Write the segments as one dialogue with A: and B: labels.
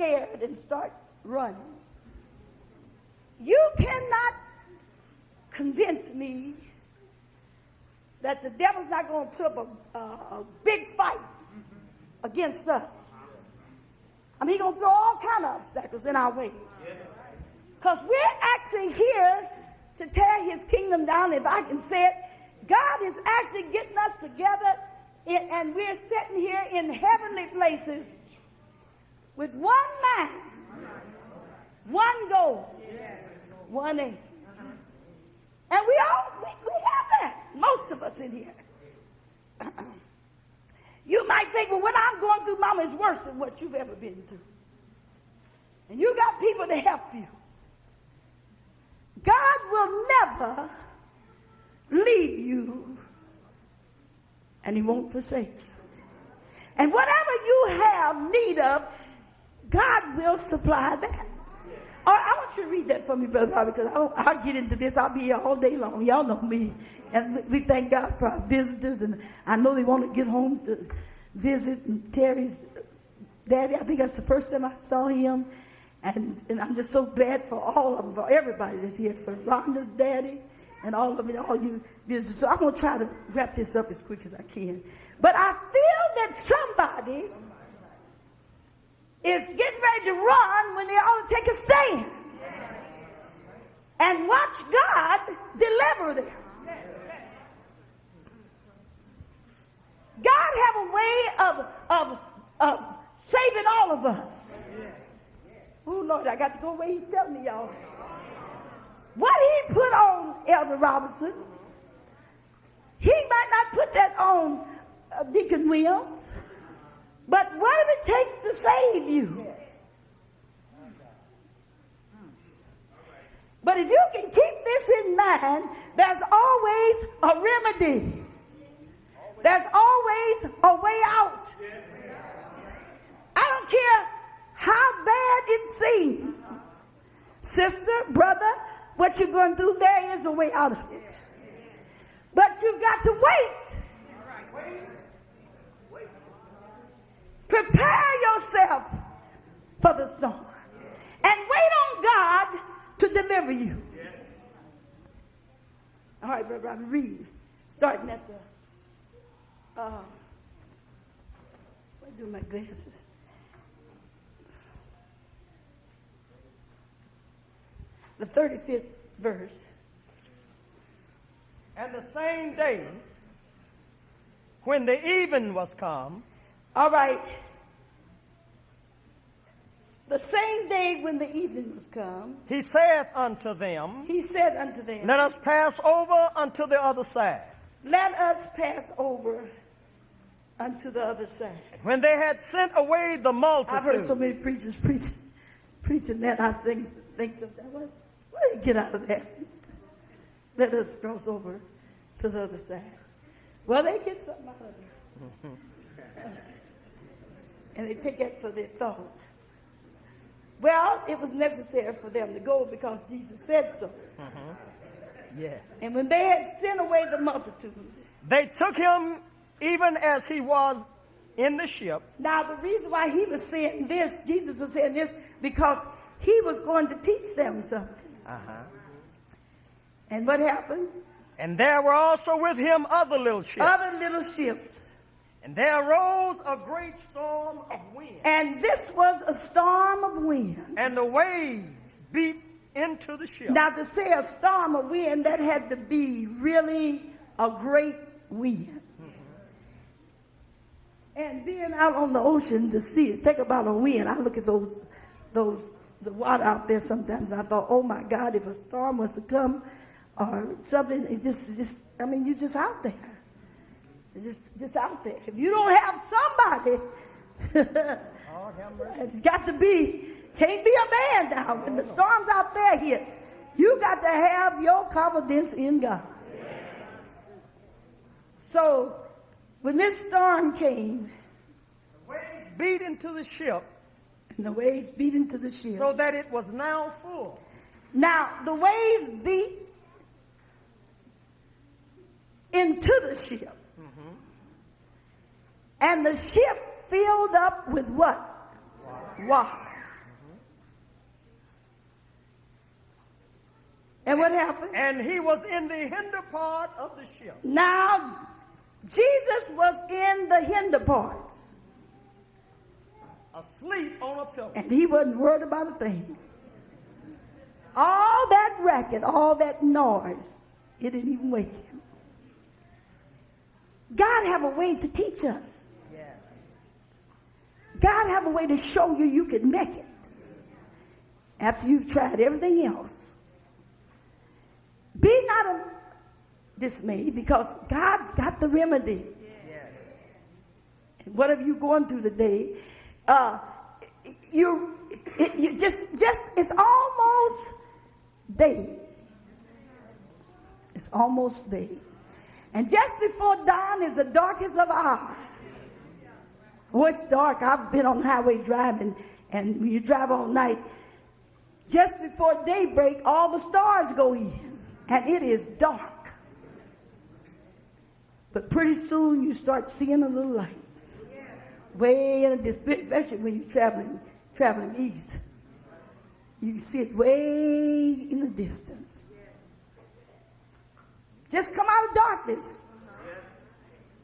A: scared and start running. You cannot convince me that the devil's not going to put up a big fight against us. I mean, he's going to throw all kind of obstacles in our way. Because we're actually here to tear his kingdom down, if I can say it. God is actually getting us together, and we're sitting here in heavenly places with one mind, one goal, one aim. And we have that, most of us in here. You might think, well, what I'm going through, Mama, is worse than what you've ever been through. And you got people to help you. God will never leave you, and he won't forsake you. And whatever you have need of, God will supply that. All right, I want you to read that for me, Brother Bobby, because I'll get into this. I'll be here all day long. Y'all know me. And we thank God for our visitors, and I know they want to get home to visit and Terry's daddy. I think that's the first time I saw him. And I'm just so glad for all of them, for everybody that's here, for Rhonda's daddy and all of it, all you visitors. So I'm going to try to wrap this up as quick as I can. But I feel that somebody is getting ready to run when they ought to take a stand and watch God deliver them. God have a way of saving all of us. Oh, Lord, I got to go where he's telling me, y'all. What he put on Elder Robinson, he might not put that on Deacon Williams, but whatever it takes to save you. But if you can keep this in mind, there's always a remedy. There's always a way out. I don't care how bad it seems. Sister, brother, what you're going through, there is a way out of it. But you've got to wait. Prepare yourself for the storm. And wait on God to deliver you. All right, Brother Robbie, read. Starting at the, where do my glasses? The 35th verse.
B: And the same day, when the even was come.
A: All right. The same day when the evening was come.
B: He saith unto them.
A: He said unto them.
B: Let us pass over unto the other side.
A: Let us pass over unto the other side.
B: When they had sent away the multitude.
A: I've heard so many preachers preaching that. I think sometimes, what do you get out of that? Let us cross over to the other side. Well, they get something out of it. And they take that for their thought. Well, it was necessary for them to go because Jesus said so.
B: Yeah.
A: And when they had sent away the multitude,
B: they took him even as he was in the ship.
A: Now, the reason why he was saying this, Jesus was saying this, because he was going to teach them something. And what happened?
B: And there were also with him other little ships.
A: Other little ships.
B: And there arose a great storm of wind.
A: And this was a storm of wind.
B: And the waves beat into the ship.
A: Now, to say a storm of wind, that had to be really a great wind. And being out on the ocean to see it, think about a wind. I look at the water out there sometimes. I thought, oh my God, if a storm was to come or something, it just I mean, you're just out there. Just out there. If you don't have somebody, it's got to be, can't be a man now. When the storm's out there here, you got to have your confidence in God. So, when this storm came,
B: the waves beat into the ship.
A: And the waves beat into the ship.
B: So that it was now full.
A: Now, the waves beat into the ship. And the ship filled up with what? Water. And what happened?
B: And he was in the hinder part of the ship.
A: Now, Jesus was in the hinder parts.
B: Asleep on a pillow.
A: And he wasn't worried about a thing. All that racket, all that noise, it didn't even wake him. God have a way to teach us.
B: Yes.
A: God have a way to show you you can make it after you've tried everything else. Be not dismayed, because God's got the remedy.
B: Yes.
A: And whatever you're going through today, you just it's almost day. It's almost day. And just before dawn is the darkest of hour. Oh, it's dark. I've been on the highway driving, and when you drive all night, just before daybreak, all the stars go in, and it is dark. But pretty soon you start seeing a little light. Way in the distance, especially when you're traveling east. You can see it way in the distance. Just come out of darkness.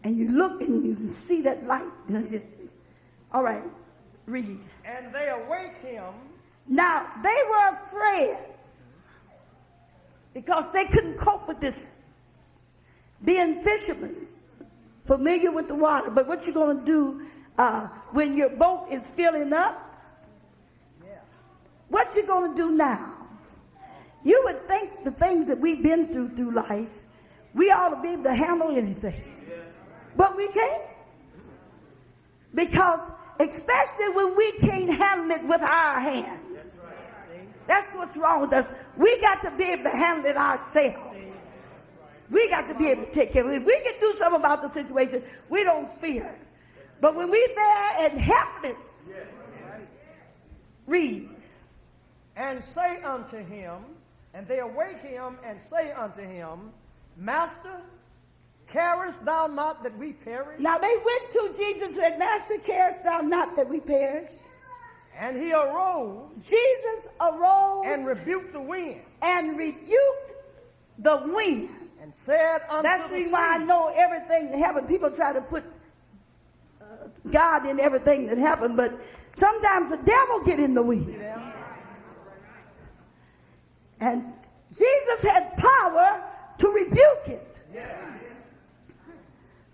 A: And you look and you can see that light in the distance. All right, read.
B: And they awake him.
A: Now, they were afraid because they couldn't cope with this being fishermen, familiar with the water. But what you're going to do when your boat is filling up, what you're going to do now? You would think the things that we've been through life, we ought to be able to handle anything. But we can't. Because especially when we can't handle it with our hands. That's what's wrong with us. We got to be able to handle it ourselves. We got to be able to take care of it. If we can do something about the situation, we don't fear. But when we're there and helpless, read.
B: And say unto him, and they awake him and say unto him, Master, carest thou not that we perish?
A: Now they went to Jesus and said, Master, carest thou not that we perish?
B: And he arose.
A: Jesus arose
B: and rebuked the wind.
A: And rebuked the wind.
B: And said unto
A: That's
B: the
A: the reason why I
B: sea.
A: know everything that happened. People try to put God in everything that happened, but sometimes the devil get in the wind. And Jesus had power to rebuke it.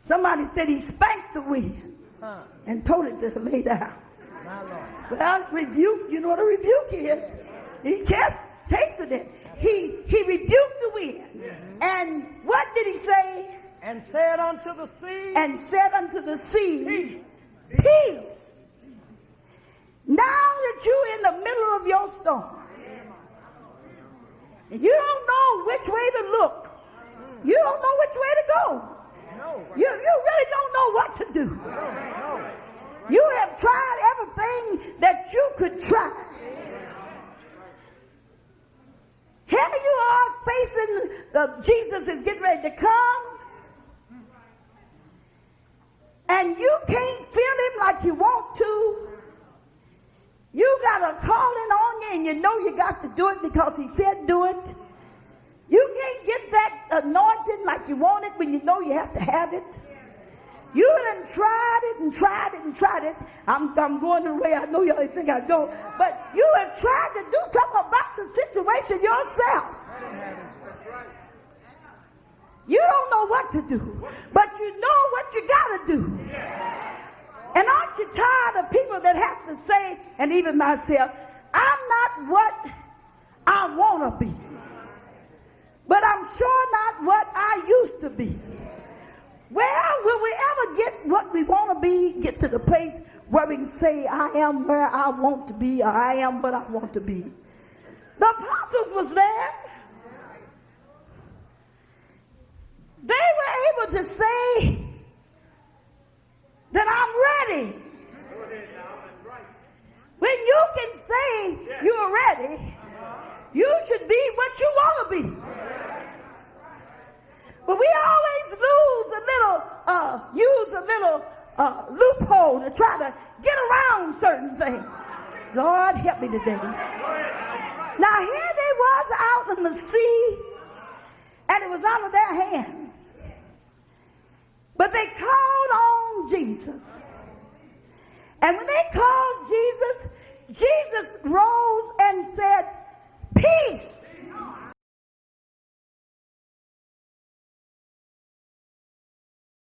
A: Somebody said he spanked the wind and told it to lay down. Well, rebuke, you know what a rebuke is. He just tasted it. He rebuked the wind. And what did he say?
B: And said unto the sea.
A: And said unto the sea,
B: Peace.
A: Peace. Now that you're in the middle of your storm, and you don't know which way to look, you don't know which way to go.
B: No.
A: You really don't know what to do.
B: No.
A: You have tried everything that you could try. Here you are facing Jesus is getting ready to come. And you can't feel him like you want to. You got a calling on you, and you know you got to do it because he said do it. You can't get that anointing like you want it when you know you have to have it. You done tried it and tried it and tried it. I'm going the way I know y'all think I go. But you have tried to do something about the situation yourself. You don't know what to do, but you know what you got to do. And aren't you tired of people that have to say, and even myself, I'm not what I want to be, but I'm sure not what I used to be. Well, will we ever get what we want to be, get to the place where we can say, I am where I want to be, or I am what I want to be? The apostles was there. They were able to say that I'm ready. When you can say you're ready, you should be what you want to be. But we always use a little loophole to try to get around certain things. Lord, help me today. Now here they was out in the sea, was out of their hands. But they called on Jesus. And when they called Jesus, Jesus rose and said,